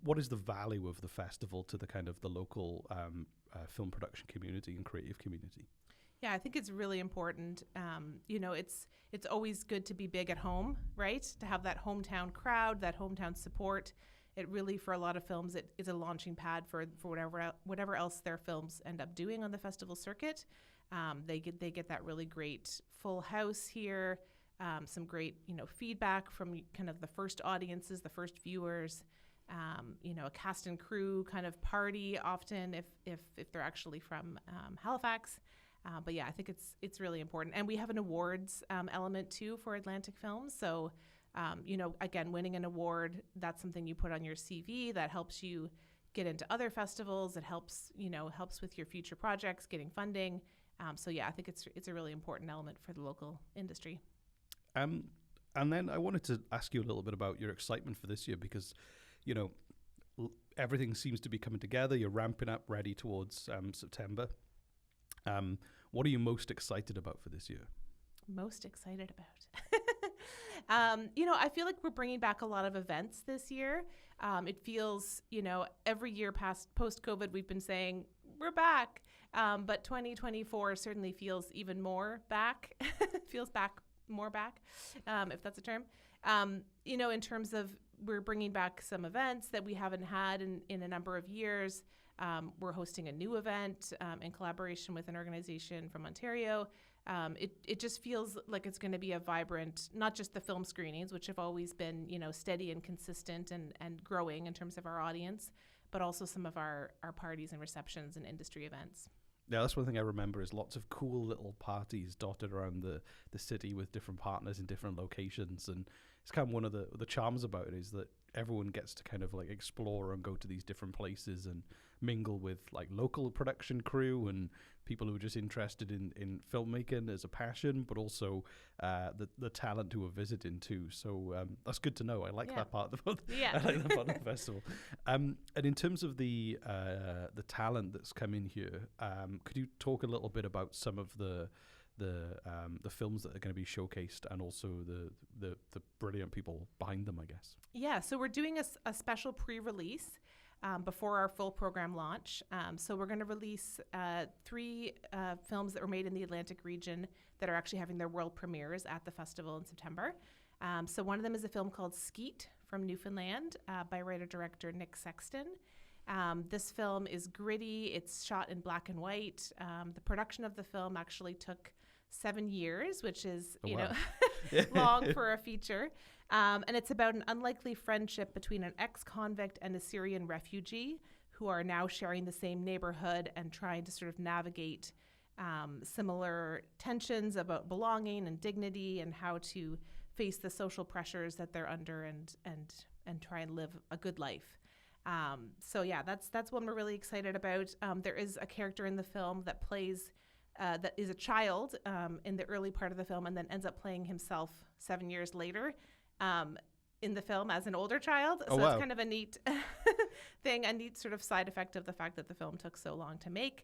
What is the value of the festival to the kind of the local film production community and creative community? Yeah, I think it's really important. It's always good to be big at home, right? To have that hometown crowd, that hometown support. It really, for a lot of films, it is a launching pad for whatever else their films end up doing on the festival circuit. They get that really great full house here, some great feedback from kind of the first audiences, the first viewers. A cast and crew kind of party often if they're actually from Halifax. But yeah, I think it's really important. And we have an awards element too for Atlantic Films. So, again, winning an award, that's something you put on your CV that helps you get into other festivals. It helps with your future projects, getting funding. So yeah, I think it's a really important element for the local industry. And then I wanted to ask you a little bit about your excitement for this year because, everything seems to be coming together. You're ramping up, ready towards September. What are you most excited about for this year? Most excited about? I feel like we're bringing back a lot of events this year. It feels, every year post-COVID, we've been saying we're back. But 2024 certainly feels even more back, more back, if that's a term. In terms of we're bringing back some events that we haven't had in a number of years. We're hosting a new event in collaboration with an organization from Ontario. It just feels like it's going to be a vibrant, not just the film screenings, which have always been, steady and consistent and growing in terms of our audience, but also some of our parties and receptions and industry events. Yeah, that's one thing I remember is lots of cool little parties dotted around the city with different partners in different locations. And it's kind of one of the charms about it is that everyone gets to kind of like explore and go to these different places and mingle with like local production crew and people who are just interested in filmmaking as a passion, but also the talent who are visiting too. So that's good to know. I like that part of the I like that part of the festival. And in terms of the talent that's come in here, could you talk a little bit about some of the films that are going to be showcased and also the brilliant people behind them, I guess? Yeah, so we're doing a special pre-release before our full program launch. So we're going to release 3 films that were made in the Atlantic region that are actually having their world premieres at the festival in September. So one of them is a film called Skeet from Newfoundland by writer-director Nick Sexton. This film is gritty. It's shot in black and white. The production of the film actually took 7 years, which is, long for a feature. And it's about an unlikely friendship between an ex-convict and a Syrian refugee who are now sharing the same neighborhood and trying to sort of navigate similar tensions about belonging and dignity and how to face the social pressures that they're under and try and live a good life. So yeah, that's one we're really excited about. There is a character in the film that plays that is a child in the early part of the film and then ends up playing himself 7 years later in the film as an older child. So it's kind of a neat thing, a neat sort of side effect of the fact that the film took so long to make.